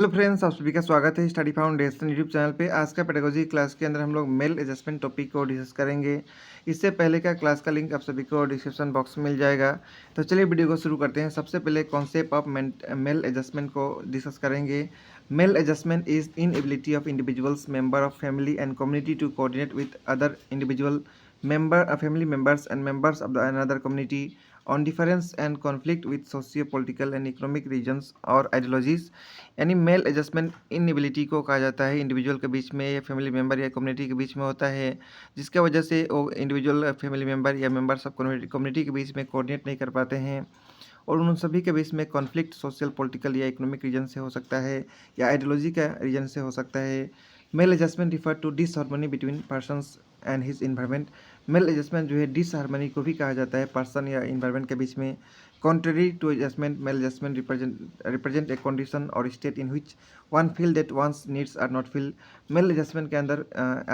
Hello friends, आप सभी का स्वागत है स्टडी फाउंडेशन यूट्यूब चैनल पे। आज का पेडागोजी क्लास के अंदर हम लोग मेल एडजस्टमेंट टॉपिक को डिस्कस करेंगे। इससे पहले का क्लास का लिंक आप सभी को डिस्क्रिप्शन बॉक्स में मिल जाएगा। तो चलिए वीडियो को शुरू करते हैं। सबसे पहले कॉन्सेप्ट ऑफ मेल एडजस्टमेंट को डिस्कस करेंगे। Maladjustment is inability of individuals member of family and community to coordinate with other individual family members and members of the another community on difference and conflict with socio-political and economic regions और ideologies। यानी mail adjustment inability को कहा जाता है individual के बीच में या family member या कम्युनिटी के बीच में होता है, जिसका वजह से वो इंडिविजुअल फैमिली मेम्बर या मेम्बर्स ऑफ कम्युनिटी के बीच में कोऑर्डिनेट नहीं कर पाते हैं और उन सभी के बीच में कॉन्फ्लिक्ट सोशल पॉलिटिकल या इकोनॉमिक रीजन से हो सकता है या आइडियोलॉजी का रीजन से हो सकता है। Maladjustment refer to disharmony between persons and his environment. Maladjustment जो है डिसहार्मनी को भी कहा जाता है पर्सन या इन्वायरमेंट के बीच में। Contrary to adjustment, maladjustment represent a condition or state in which one feel that one's needs are not filled। Maladjustment के अंदर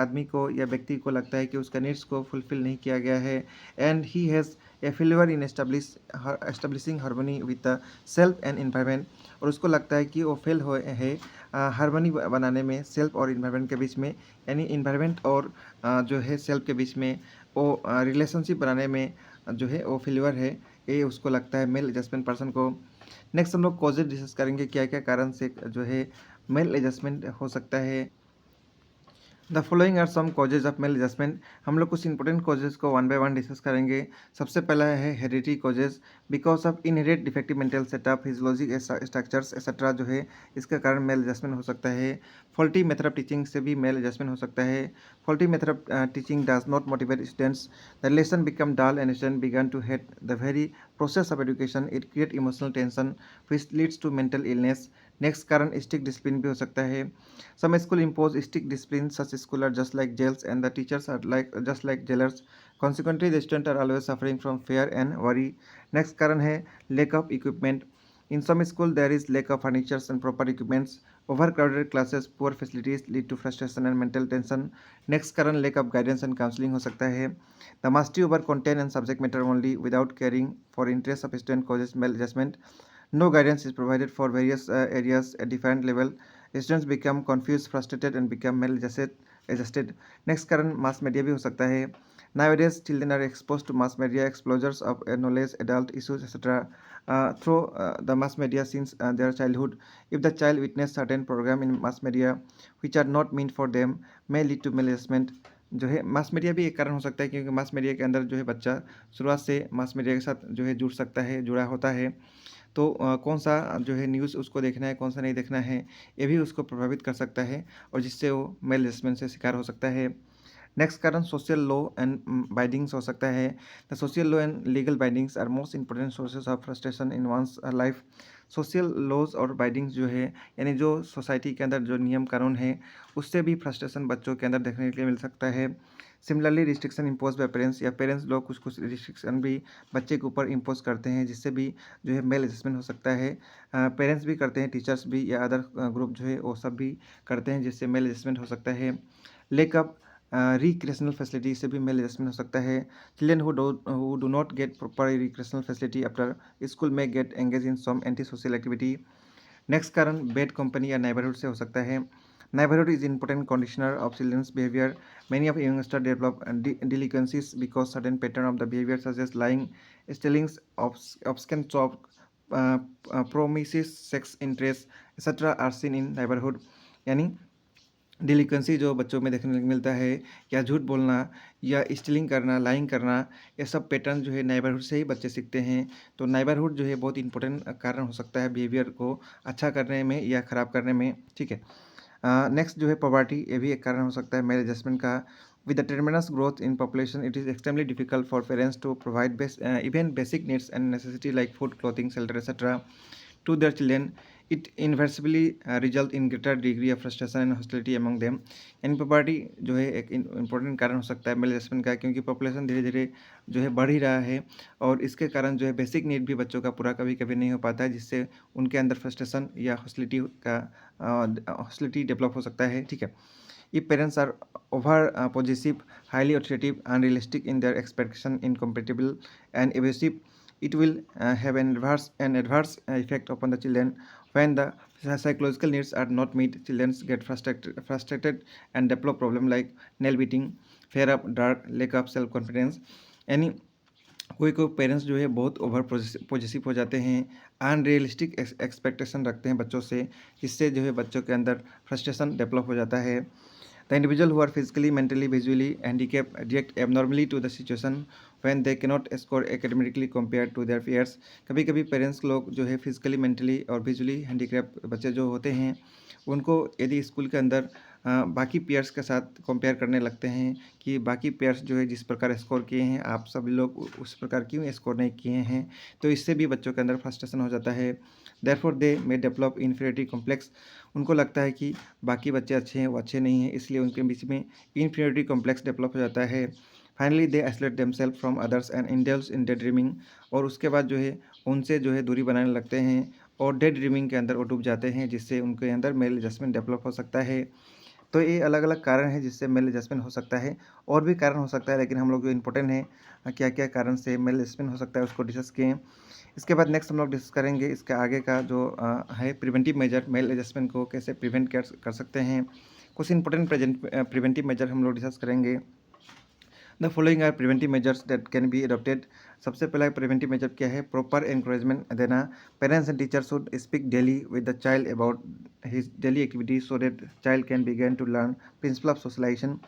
आदमी को या व्यक्ति को लगता है कि उसका नीड्स को फुलफिल नहीं किया गया है and he has a failure in establishing harmony with the self and environment. और उसको लगता है कि वो फेल हुए है हार्मनी बनाने में सेल्फ और इन्वायरमेंट के बीच में, यानी इन्वायरमेंट और जो है सेल्फ के बीच में वो रिलेशनशिप बनाने में जो है वो फेलियर है, ये उसको लगता है मेल एडजस्टमेंट पर्सन को। नेक्स्ट हम लोग कॉजेज डिस्कस करेंगे, क्या क्या कारण से जो है मेल एडजस्टमेंट हो सकता है। The following are some causes of maladjustment. हम लोग कुछ इंपॉर्टेंट कॉजेज को वन बाय वन डिस्कस करेंगे। सबसे पहला है heredity causes. Because of inherit defective mental setup physiologic structures etcetera जो है इसका कारण मेल एडजस्टमेंट हो सकता है। फॉल्टी मेथड ऑफ टीचिंग से भी मेल एडजस्टमेंट हो सकता है। Faulty method of teaching does not motivate students, the lesson become dull and student begin to hate the very process of education, it create emotional tension which leads to mental illness. Next कारण strict discipline भी हो सकता है। Some school impose strict discipline, such schools are just like jails and the teachers are just like jailers. Consequently, the students are always suffering from fear and worry. Next कारण है lack of equipment. In some school, there is lack of furniture and proper equipments. Overcrowded classes, poor facilities lead to frustration and mental tension. Next कारण lack of guidance and counseling हो सकता है. The mastery over content and subject matter only without caring for interests of student causes maladjustment. No guidance is provided for various areas at different level. Students become confused, frustrated and become maladjusted. Next कारण mass media भी हो सकता है. Nowadays, children are exposed to mass media exposures of knowledge, adult issues, etc. Through the mass media since their childhood. If the child witness certain program in mass media which are not meant for them, may lead to maladjustment. जो है mass media भी एक कारण हो सकता है, क्योंकि mass media के अंदर जो है बच्चा शुरुआत से मास मीडिया के साथ जो है जुड़ सकता है, जुड़ा होता है। तो कौन सा जो है न्यूज़ उसको देखना है, कौन सा नहीं देखना है, ये भी उसको प्रभावित कर सकता है और जिससे वो मेल एडजस्टमेंट से शिकार हो सकता है। नेक्स्ट कारण सोशल लॉ एंड बाइंडिंग्स हो सकता है। The social law and legal bindings are most important sources of frustration in one's life. Social laws और बाइंडिंग्स जो है, यानी जो सोसाइटी के अंदर जो नियम कानून है, उससे भी फ्रस्ट्रेशन बच्चों के अंदर देखने के लिए मिल सकता है। Similarly restriction impose by parents, या पेरेंट्स लोग कुछ कुछ रिस्ट्रिक्शन भी बच्चे के ऊपर इम्पोज करते हैं, जिससे भी जो है मेल एडजस्टमेंट हो सकता है। पेरेंट्स भी करते हैं, टीचर्स भी या अदर ग्रुप जो है वो सब भी करते हैं, जिससे मेल एडजस्टमेंट हो सकता है। लेकअप रिक्रिएशनल फैसिलिटी से भी मेल एडजस्टमेंट हो सकता है। Children who do not get proper recreational facility after school may get engage in some anti social activity. Next कारण बैड कंपनी या नेबरहुड से हो सकता है। Neighbourhood is important conditioner of children's behaviour. Many of youngster develop delinquencies because certain pattern of the behavior such as lying, stealing, obscene job, promises, sex interest, etc. are seen in neighborhood। यानी delinquency जो बच्चों में देखने को मिलता है, या झूठ बोलना या स्टीलिंग करना, लाइंग करना, ये सब पैटर्न जो है नेबरहुड से ही बच्चे सीखते हैं। तो नेबरहुड जो है बहुत इंपॉर्टेंट कारण हो सकता है बिहेवियर को अच्छा करने में या ख़राब करने में, ठीक है। नेक्स्ट जो है पॉवर्टी, ये भी एक कारण हो सकता है मेल एडजस्टमेंट का। With the tremendous growth in population, it is extremely difficult for parents to provide even basic needs and necessity like food, clothing, shelter etcetera to their children. It inversely result in greater degree of frustration and hostility among them। यानी poverty जो है एक important कारण हो सकता है maladjustment का, क्योंकि पॉपुलेशन धीरे धीरे जो है बढ़ ही रहा है और इसके कारण जो है बेसिक नीड भी बच्चों का पूरा कभी कभी नहीं हो पाता है, जिससे उनके अंदर फ्रस्ट्रेशन या हॉस्टिलिटी डेवलप हो सकता है, ठीक है। If parents are over possessive, highly authoritative, unrealistic in their expectation, incompatible and abusive, it will have an adverse effect upon the children when the Psychological needs are not met, children get frustrated and develop problem like nail beating, fear of dark, lack of self confidence. यानी कोई कोई parents जो है बहुत over positive हो जाते हैं, unrealistic expectation रखते हैं बच्चों से, जिससे जो है बच्चों के अंदर फ्रस्ट्रेशन डेवलप हो जाता है। The individual who are physically mentally visually handicap react abnormally to the situation when they cannot score academically compare to their peers. कभी कभी पेरेंट्स लोग जो है फिजिकली मेंटली और विजुअली हैंडीकैप बच्चे जो होते हैं उनको यदि स्कूल के अंदर बाकी पेयर्स के साथ कंपेयर करने लगते हैं कि बाकी पेयर्स जो है जिस प्रकार स्कोर किए हैं आप सभी लोग उस प्रकार क्यों स्कोर नहीं किए हैं, तो इससे भी बच्चों के अंदर फ्रस्ट्रेशन हो जाता है। Therefore they may develop inferiority complex. उनको लगता है कि बाकी बच्चे अच्छे हैं वो अच्छे नहीं हैं, इसलिए उनके बीच में इन्फीरियरिटी कॉम्प्लेक्स डेवलप हो जाता है। Finally they isolate themselves from others and indulge in daydreaming. और उसके बाद जो है उनसे जो है दूरी बनाने लगते हैं और डे ड्रीमिंग के अंदर वो डूब जाते हैं, जिससे उनके अंदर मेल एडजस्टमेंट डेवलप हो सकता है। तो ये अलग-अलग कारण हैं जिससे मेल एडजस्टमेंट हो सकता है, और भी कारण हो सकता है, लेकिन हम लोग जो इम्पोर्टेंट है क्या-क्या कारण से मेल एडजस्टमेंट हो सकता है उसको डिस्कस किए। इसके बाद नेक्स्ट हम लोग डिस्कस करेंगे इसके आगे का जो है प्रिवेंटिव मेजर, मेल एडजस्टमेंट को कैसे प्रिवेंट कर कर सकते हैं। कुछ इंपॉर्टेंट प्रिवेंटिव मेजर हम लोग डिस्कस करेंगे। The following are preventive measures that can be adopted. सबसे पहला प्रिवेंटिव मेजर क्या है? प्रॉपर एनकरेजमेंट देना। Parents and teacher should speak daily with the child about his daily activities so that child can begin to learn principle of socialization.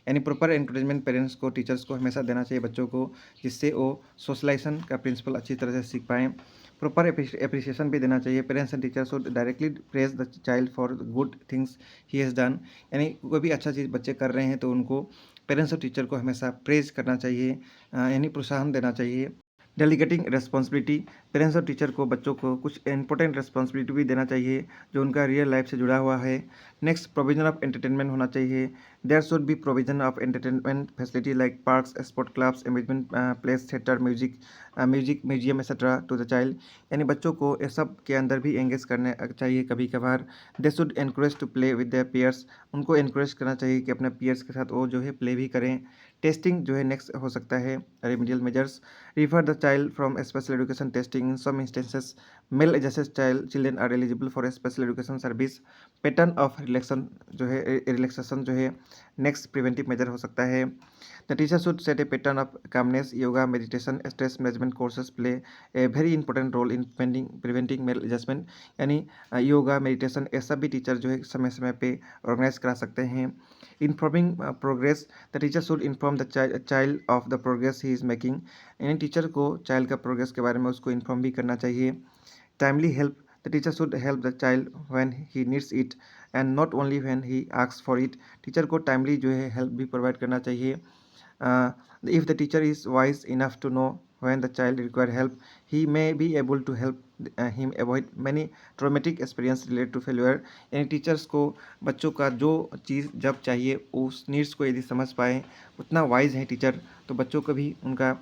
यानी proper encouragement parents को, teachers को हमेशा देना चाहिए बच्चों को, जिससे वो सोशलाइजेशन का प्रिंसिपल अच्छी तरह से सीख पाएँ। प्रॉपर एप्रिसिएशन भी देना चाहिए। Parents and teacher should directly praise the child for good things he has done. यानी कोई भी अच्छा चीज़ बच्चे कर रहे हैं तो उनको पेरेंट्स और टीचर को हमेशा प्रेज करना चाहिए, यानी प्रोत्साहन देना चाहिए। Delegating responsibility. पेरेंट्स और टीचर को बच्चों को कुछ इंपॉर्टेंट रिस्पॉन्सिबिलिटी भी देना चाहिए जो उनका रियल लाइफ से जुड़ा हुआ है। नेक्स्ट, प्रोविजन ऑफ एंटरटेनमेंट होना चाहिए। There should be provision of entertainment facility like parks, sport clubs, amusement place, theatre, museum etcetera to the child. यानी बच्चों को ये सब के अंदर भी एंगेज करने चाहिए कभी कभार। They should encourage to play with their peers. उनको एनकरेज करना चाहिए कि अपने पीयर्स के साथ वो जो है प्ले भी करें। टेस्टिंग जो है नेक्स्ट हो सकता है remedial measures. Refer the child from a special education testing. In some instances, male-adjusted children are eligible for a special education service. Pattern of relaxation जो है relaxation जो है next preventive measure हो सकता है। The teacher should set a pattern of calmness. Yoga, meditation, stress management courses play a very important role in preventing maladjustment. यानी yoga, meditation ये सब भी टीचर जो है समय समय पे ऑर्गेनाइज करा सकते हैं। Informing progress. The teacher should inform the child of the progress he is making. यानी टीचर को चाइल्ड का प्रोग्रेस के बारे में उसको इन्फॉर्म भी करना चाहिए। Timely help. The teacher should help the child when he needs it and not only when he asks for it. Teacher को टाइमली जो है हेल्प भी प्रोवाइड करना चाहिए। If the teacher is wise enough to no when the child require help, he may be able to help him avoid many traumatic experience related to failure। यानी teachers को बच्चों का जो चीज़ जब चाहिए उस नीड्स को यदि समझ पाए, उतना वाइज है टीचर, तो बच्चों को भी उनका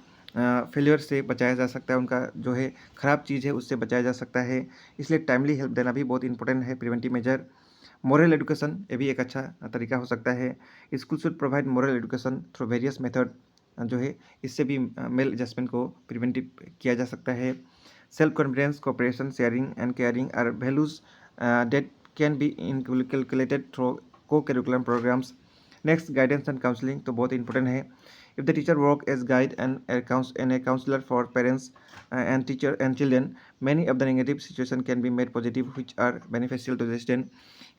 फेलियर से बचाया जा सकता है, उनका जो है ख़राब चीज़ है उससे बचाया जा सकता है। इसलिए टाइमली हेल्प देना भी बहुत इंपॉर्टेंट है प्रिवेंटिव मेजर। मोरल एजुकेशन, ये भी एक अच्छा तरीका हो सकता है। School should provide moral education through various method जो है, इससे भी मेल एडजस्टमेंट को प्रिवेंटिव किया जा सकता है। Self confidence, cooperation, sharing and caring are values that can be inculcated through co curriculum programmes. Next, guidance and counselling तो बहुत इंपॉर्टेंट है। If the teacher work as guide and a counsellor for parents and teacher and children, many of the negative situation can be made positive which are beneficial to the student.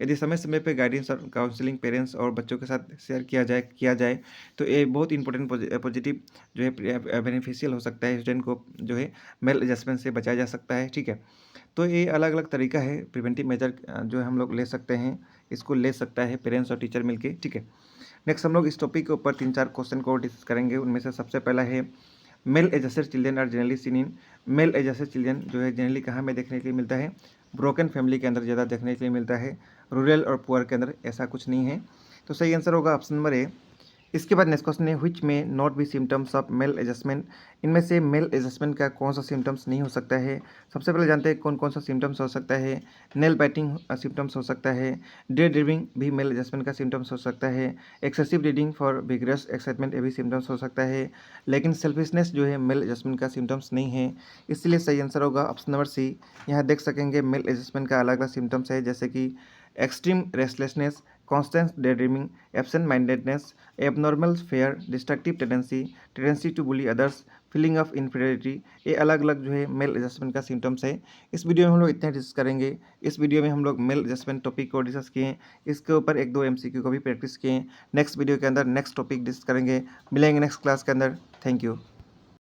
यदि समय समय पे guidance और counselling parents और बच्चों के साथ share किया जाए तो ये बहुत इंपॉर्टेंट पॉजिटिव जो है बेनिफिशियल हो सकता है, स्टूडेंट को जो है मेल एडजस्टमेंट से बचाया जा सकता है। ठीक है, तो ये अलग अलग तरीका है प्रिवेंटिव मेजर जो हम लोग ले सकते हैं, इसको ले सकता है पेरेंट्स और टीचर मिलके। ठीक है, नेक्स्ट हम लोग इस टॉपिक के ऊपर 3-4 क्वेश्चन को डिस्कस करेंगे। उनमें से सबसे पहला है maladjusted children are generally seen in. Maladjusted children जो है जनरली कहाँ में देखने के लिए मिलता है? ब्रोकन फैमिली के अंदर ज़्यादा देखने के लिए मिलता है, रूरल और पुअर के अंदर ऐसा कुछ नहीं है। तो सही आंसर होगा ऑप्शन नंबर ए, इसके बाद नेक्स्ट क्वेश्चन है व्हिच में not be symptoms of male adjustment. इनमें से मेल एडजस्टमेंट का कौन सा सिम्टम्स नहीं हो सकता है। सबसे पहले जानते हैं कौन कौन सा सिम्टम्स हो सकता है। नेल बाइटिंग सिम्टम्स हो सकता है। डे ड्रीमिंग भी मेल एडजस्टमेंट का सिम्टम्स हो सकता है। Excessive reading for vigorous excitement ये भी सिम्टम्स हो सकता है। लेकिन सेल्फिशनेस जो है मेल एडजस्टमेंट का सिम्टम्स नहीं है, इसलिए सही आंसर होगा ऑप्शन नंबर सी। यहाँ देख सकेंगे मेल एडजस्टमेंट का अलग अलग सिम्टम्स है, जैसे कि extreme restlessness, constant daydreaming, absent-mindedness, abnormal fear, destructive tendency, tendency to bully others, feeling of inferiority, ये अलग अलग जो है मेल एडजस्टमेंट का सिम्टम्स है। इस वीडियो में हम लोग इतना डिस्कस करेंगे। इस वीडियो में हम लोग मेल एडजस्टमेंट टॉपिक को डिस्कस किए, इसके ऊपर एक दो एमसीक्यू को भी प्रैक्टिस किए। नेक्स्ट वीडियो के अंदर नेक्स्ट टॉपिक डिस्कस करेंगे। मिलेंगे नेक्स्ट क्लास के अंदर। Thank you.